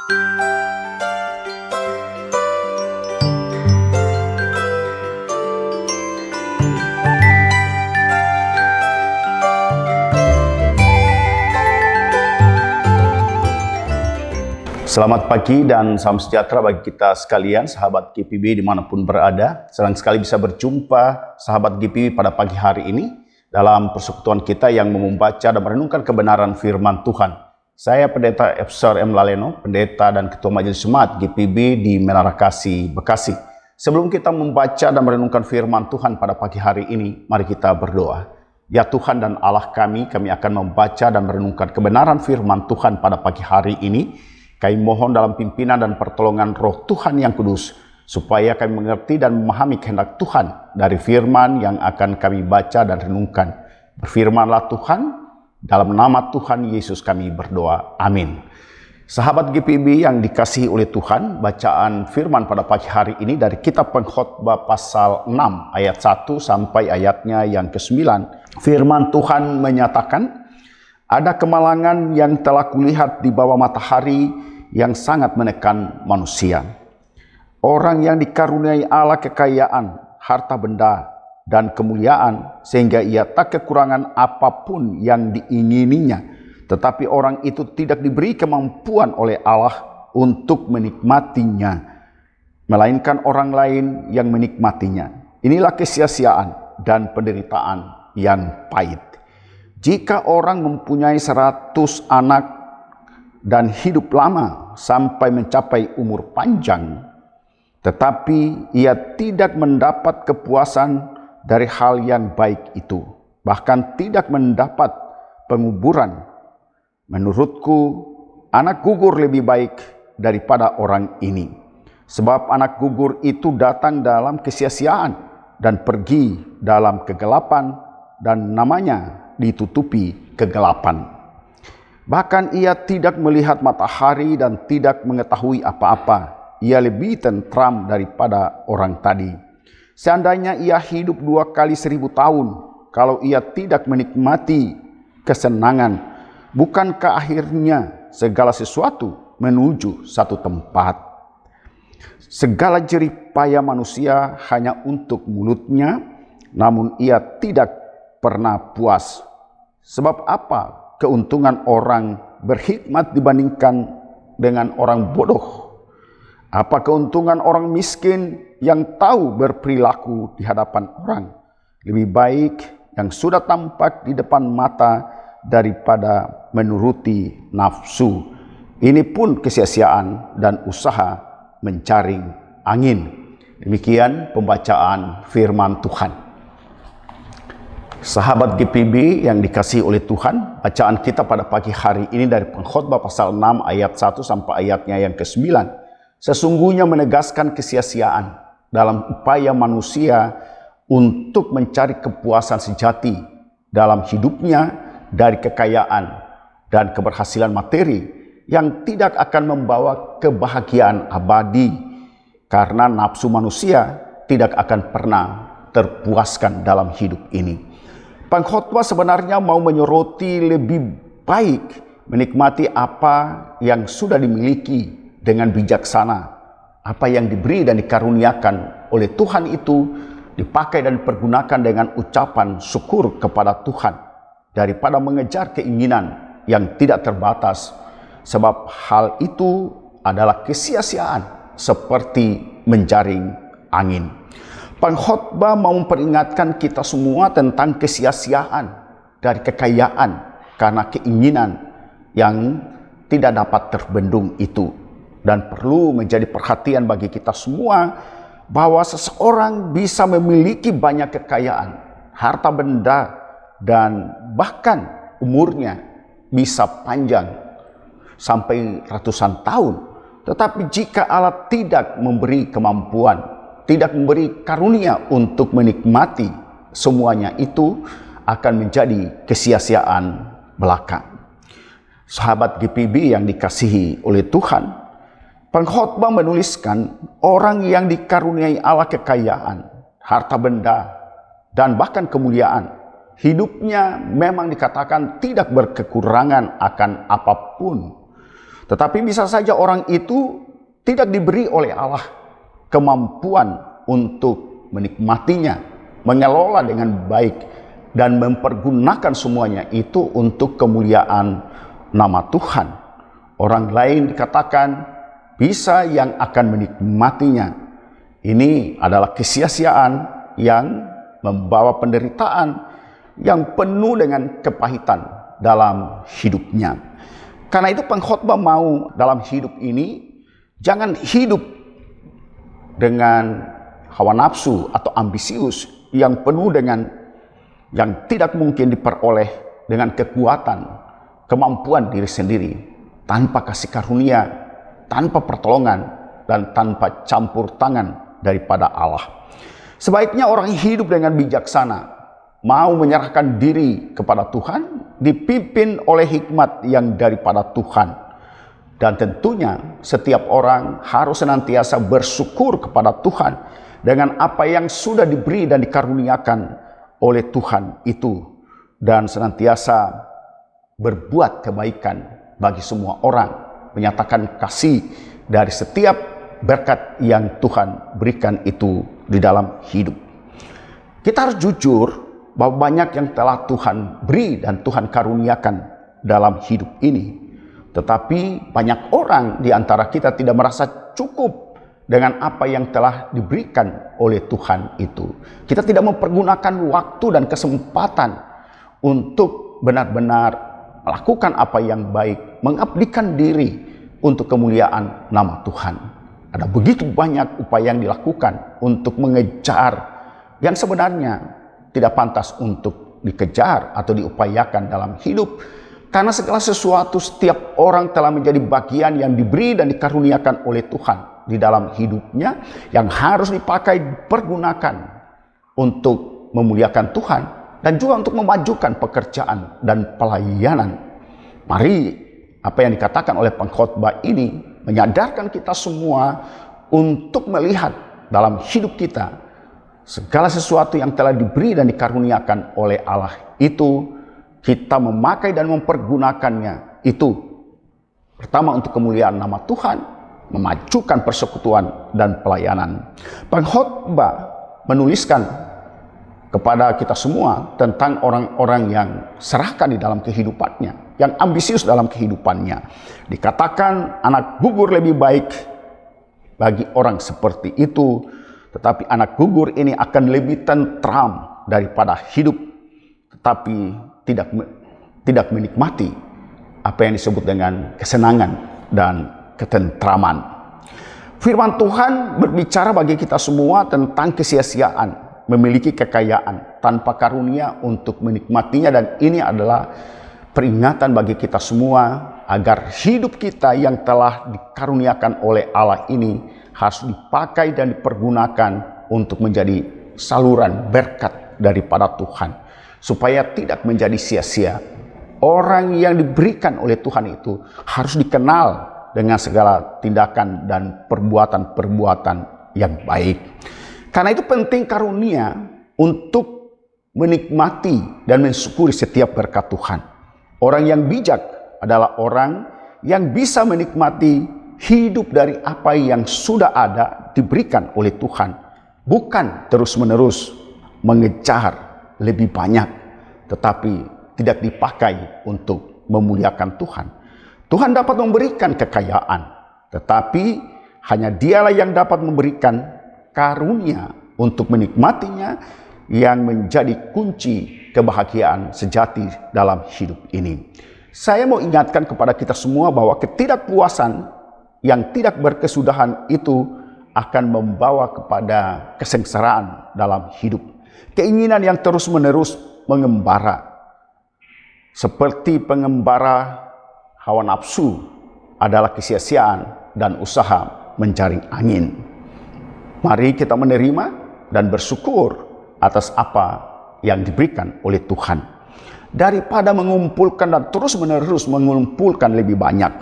Selamat pagi dan salam sejahtera bagi kita sekalian, sahabat GPB dimanapun berada. Senang sekali bisa berjumpa sahabat GPB pada pagi hari ini dalam persekutuan kita yang membaca dan merenungkan kebenaran firman Tuhan. Saya Pendeta Efsar M. Laleno, Pendeta dan Ketua Majelis Jemaat GPB di Menara Kasih, Bekasi. Sebelum kita membaca dan merenungkan firman Tuhan pada pagi hari ini, mari kita berdoa. Ya Tuhan dan Allah kami akan membaca dan merenungkan kebenaran firman Tuhan pada pagi hari ini. Kami mohon dalam pimpinan dan pertolongan Roh Tuhan yang kudus, supaya kami mengerti dan memahami kehendak Tuhan dari firman yang akan kami baca dan renungkan. Berfirmanlah Tuhan, dalam nama Tuhan Yesus kami berdoa. Amin. Sahabat GPB yang dikasihi oleh Tuhan, bacaan firman pada pagi hari ini dari kitab Pengkhotbah pasal 6 ayat 1 sampai ayatnya yang ke-9. Firman Tuhan menyatakan, ada kemalangan yang telah kulihat di bawah matahari yang sangat menekan manusia. Orang yang dikaruniai Allah kekayaan, harta benda, dan kemuliaan, sehingga ia tak kekurangan apapun yang diingininya. Tetapi orang itu tidak diberi kemampuan oleh Allah untuk menikmatinya, melainkan orang lain yang menikmatinya. Inilah kesia-siaan dan penderitaan yang pahit. Jika orang mempunyai 100 anak dan hidup lama sampai mencapai umur panjang, tetapi ia tidak mendapat kepuasan dari hal yang baik itu, bahkan tidak mendapat penguburan, menurutku anak gugur lebih baik daripada orang ini. Sebab anak gugur itu datang dalam kesia-siaan dan pergi dalam kegelapan, dan namanya ditutupi kegelapan. Bahkan ia tidak melihat matahari dan tidak mengetahui apa-apa. Ia lebih tentram daripada orang tadi. Seandainya ia hidup 2 kali 1000 tahun, kalau ia tidak menikmati kesenangan, bukankah akhirnya segala sesuatu menuju satu tempat? Segala jerih payah manusia hanya untuk mulutnya, namun ia tidak pernah puas. Sebab apa keuntungan orang berhikmat dibandingkan dengan orang bodoh? Apa keuntungan orang miskin yang tahu berperilaku di hadapan orang? Lebih baik yang sudah tampak di depan mata daripada menuruti nafsu. Ini pun kesia-siaan dan usaha menjaring angin. Demikian pembacaan firman Tuhan. Sahabat GPB yang dikasihi oleh Tuhan, bacaan kita pada pagi hari ini dari Pengkhotbah pasal 6 ayat 1 sampai ayatnya yang ke-9. Sesungguhnya menegaskan kesia-siaan dalam upaya manusia untuk mencari kepuasan sejati dalam hidupnya dari kekayaan dan keberhasilan materi yang tidak akan membawa kebahagiaan abadi, karena nafsu manusia tidak akan pernah terpuaskan dalam hidup ini. Pengkhotbah sebenarnya mau menyoroti lebih baik menikmati apa yang sudah dimiliki dengan bijaksana. Apa yang diberi dan dikaruniakan oleh Tuhan itu dipakai dan dipergunakan dengan ucapan syukur kepada Tuhan, daripada mengejar keinginan yang tidak terbatas. Sebab hal itu adalah kesia-siaan seperti menjaring angin. Pengkhotbah mau memperingatkan kita semua tentang kesia-siaan dari kekayaan karena keinginan yang tidak dapat terbendung itu. Dan perlu menjadi perhatian bagi kita semua bahwa seseorang bisa memiliki banyak kekayaan, harta benda, dan bahkan umurnya bisa panjang sampai ratusan tahun. Tetapi jika Allah tidak memberi kemampuan, tidak memberi karunia untuk menikmati semuanya, itu akan menjadi kesia-siaan belaka. Sahabat GPB yang dikasihi oleh Tuhan, pengkhotbah menuliskan orang yang dikaruniai Allah kekayaan, harta benda, dan bahkan kemuliaan, hidupnya memang dikatakan tidak berkekurangan akan apapun. Tetapi bisa saja orang itu tidak diberi oleh Allah kemampuan untuk menikmatinya, mengelola dengan baik, dan mempergunakan semuanya itu untuk kemuliaan nama Tuhan. Orang lain dikatakan bisa yang akan menikmatinya. Ini adalah kesia-siaan yang membawa penderitaan yang penuh dengan kepahitan dalam hidupnya. Karena itu pengkhotbah mau dalam hidup ini jangan hidup dengan hawa nafsu atau ambisius yang penuh dengan yang tidak mungkin diperoleh dengan kekuatan, kemampuan diri sendiri, tanpa kasih karunia, tanpa pertolongan, dan tanpa campur tangan daripada Allah. Sebaiknya orang hidup dengan bijaksana, mau menyerahkan diri kepada Tuhan, dipimpin oleh hikmat yang daripada Tuhan. Dan tentunya setiap orang harus senantiasa bersyukur kepada Tuhan dengan apa yang sudah diberi dan dikaruniakan oleh Tuhan itu, dan senantiasa berbuat kebaikan bagi semua orang, menyatakan kasih dari setiap berkat yang Tuhan berikan itu di dalam hidup. Kita harus jujur bahwa banyak yang telah Tuhan beri dan Tuhan karuniakan dalam hidup ini. Tetapi banyak orang di antara kita tidak merasa cukup dengan apa yang telah diberikan oleh Tuhan itu. Kita tidak mempergunakan waktu dan kesempatan untuk benar-benar melakukan apa yang baik, mengabdikan diri untuk kemuliaan nama Tuhan. Ada begitu banyak upaya yang dilakukan untuk mengejar yang sebenarnya tidak pantas untuk dikejar atau diupayakan dalam hidup. Karena segala sesuatu setiap orang telah menjadi bagian yang diberi dan dikaruniakan oleh Tuhan di dalam hidupnya, yang harus dipakai, pergunakan untuk memuliakan Tuhan dan juga untuk memajukan pekerjaan dan pelayanan. Mari apa yang dikatakan oleh pengkhotbah ini menyadarkan kita semua untuk melihat dalam hidup kita segala sesuatu yang telah diberi dan dikaruniakan oleh Allah itu, kita memakai dan mempergunakannya itu pertama untuk kemuliaan nama Tuhan, memajukan persekutuan dan pelayanan. Pengkhotbah menuliskan kepada kita semua tentang orang-orang yang serahkan di dalam kehidupannya, yang ambisius dalam kehidupannya. Dikatakan anak gugur lebih baik bagi orang seperti itu, tetapi anak gugur ini akan lebih tentram daripada hidup, tetapi tidak menikmati apa yang disebut dengan kesenangan dan ketentraman. Firman Tuhan berbicara bagi kita semua tentang kesia-siaan, memiliki kekayaan tanpa karunia untuk menikmatinya, dan ini adalah peringatan bagi kita semua agar hidup kita yang telah dikaruniakan oleh Allah ini harus dipakai dan dipergunakan untuk menjadi saluran berkat daripada Tuhan, supaya tidak menjadi sia-sia. Orang yang diberikan oleh Tuhan itu harus dikenal dengan segala tindakan dan perbuatan-perbuatan yang baik. Karena itu penting karunia untuk menikmati dan mensyukuri setiap berkat Tuhan. Orang yang bijak adalah orang yang bisa menikmati hidup dari apa yang sudah ada diberikan oleh Tuhan, bukan terus-menerus mengejar lebih banyak, tetapi tidak dipakai untuk memuliakan Tuhan. Tuhan dapat memberikan kekayaan, tetapi hanya Dialah yang dapat memberikan karunia untuk menikmatinya, yang menjadi kunci kebahagiaan sejati dalam hidup ini. Saya mau ingatkan kepada kita semua bahwa ketidakpuasan yang tidak berkesudahan itu akan membawa kepada kesengsaraan dalam hidup. Keinginan yang terus-menerus mengembara, seperti pengembara hawa nafsu, adalah kesia-siaan dan usaha menjaring angin. Mari kita menerima dan bersyukur atas apa yang diberikan oleh Tuhan, daripada mengumpulkan dan terus-menerus mengumpulkan lebih banyak.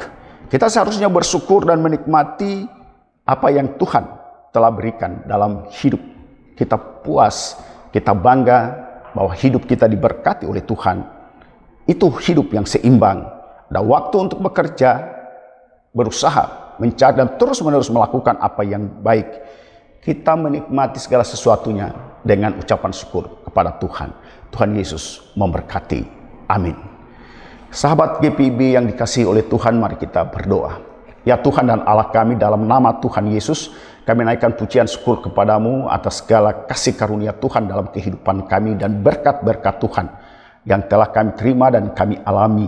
Kita seharusnya bersyukur dan menikmati apa yang Tuhan telah berikan dalam hidup. Kita puas, kita bangga bahwa hidup kita diberkati oleh Tuhan. Itu hidup yang seimbang. Ada waktu untuk bekerja, berusaha, mencari dan terus-menerus melakukan apa yang baik, kita menikmati segala sesuatunya dengan ucapan syukur kepada Tuhan. Tuhan Yesus memberkati. Amin. Sahabat GPIB yang dikasihi oleh Tuhan, mari kita berdoa. Ya Tuhan dan Allah kami, dalam nama Tuhan Yesus, kami naikkan pujian syukur kepadamu atas segala kasih karunia Tuhan dalam kehidupan kami dan berkat-berkat Tuhan yang telah kami terima dan kami alami.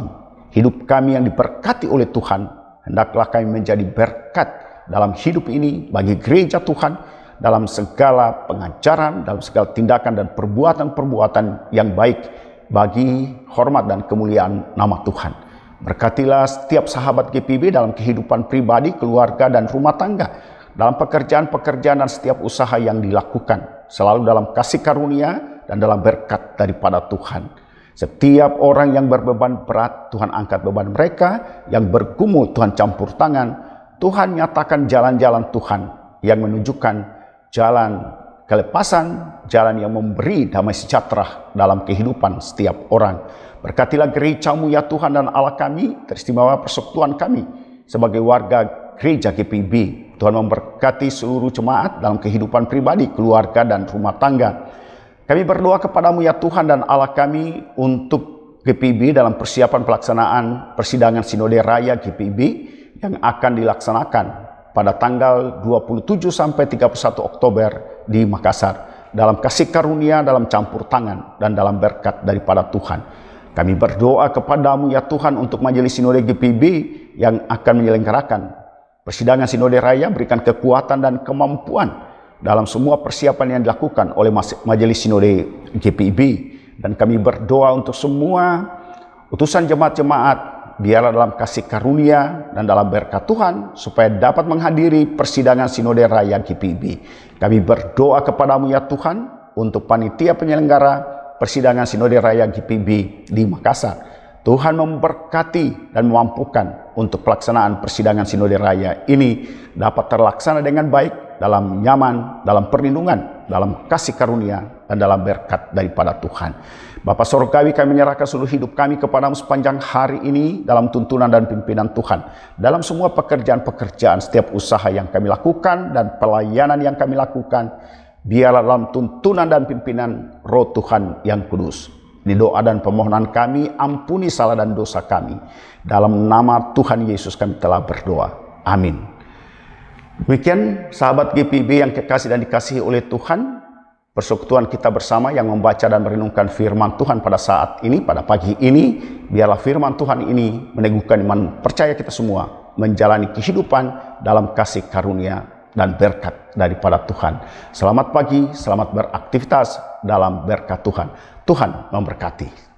Hidup kami yang diberkati oleh Tuhan, hendaklah kami menjadi berkat dalam hidup ini bagi gereja Tuhan, dalam segala pengajaran, dalam segala tindakan dan perbuatan-perbuatan yang baik bagi hormat dan kemuliaan nama Tuhan. Berkatilah setiap sahabat GPIB dalam kehidupan pribadi, keluarga, dan rumah tangga, dalam pekerjaan-pekerjaan dan setiap usaha yang dilakukan, selalu dalam kasih karunia dan dalam berkat daripada Tuhan. Setiap orang yang berbeban berat, Tuhan angkat beban mereka. Yang bergumul, Tuhan campur tangan. Tuhan nyatakan jalan-jalan Tuhan yang menunjukkan jalan kelepasan, jalan yang memberi damai sejahtera dalam kehidupan setiap orang. Berkatilah gereja-Mu ya Tuhan dan Allah kami, teristimewa persekutuan kami sebagai warga gereja GPIB. Tuhan memberkati seluruh jemaat dalam kehidupan pribadi, keluarga, dan rumah tangga. Kami berdoa kepadamu ya Tuhan dan Allah kami untuk GPIB dalam persiapan pelaksanaan persidangan Sinode Raya GPIB yang akan dilaksanakan pada tanggal 27 sampai 31 Oktober di Makassar. Dalam kasih karunia, dalam campur tangan, dan dalam berkat daripada Tuhan. Kami berdoa kepadamu ya Tuhan untuk Majelis Sinode GPIB yang akan menyelenggarakan persidangan Sinode Raya, berikan kekuatan dan kemampuan dalam semua persiapan yang dilakukan oleh Majelis Sinode GPIB. Dan kami berdoa untuk semua utusan jemaat-jemaat, biarlah dalam kasih karunia dan dalam berkat Tuhan, supaya dapat menghadiri persidangan Sinode Raya GPIB. Kami berdoa kepadamu ya Tuhan untuk panitia penyelenggara persidangan Sinode Raya GPIB di Makassar. Tuhan memberkati dan memampukan untuk pelaksanaan persidangan Sinode Raya ini dapat terlaksana dengan baik, dalam nyaman, dalam perlindungan, dalam kasih karunia, dan dalam berkat daripada Tuhan. Bapa Sorgawi, kami menyerahkan seluruh hidup kami kepadamu sepanjang hari ini dalam tuntunan dan pimpinan Tuhan. Dalam semua pekerjaan-pekerjaan, setiap usaha yang kami lakukan dan pelayanan yang kami lakukan, biarlah dalam tuntunan dan pimpinan Roh Tuhan yang kudus. Di doa dan permohonan kami, ampuni salah dan dosa kami. Dalam nama Tuhan Yesus kami telah berdoa. Amin. Demikian sahabat GPIB yang kekasih dan dikasihi oleh Tuhan, persekutuan kita bersama yang membaca dan merenungkan firman Tuhan pada saat ini, pada pagi ini. Biarlah firman Tuhan ini meneguhkan iman percaya kita semua, menjalani kehidupan dalam kasih karunia dan berkat daripada Tuhan. Selamat pagi, selamat beraktivitas dalam berkat Tuhan. Tuhan memberkati.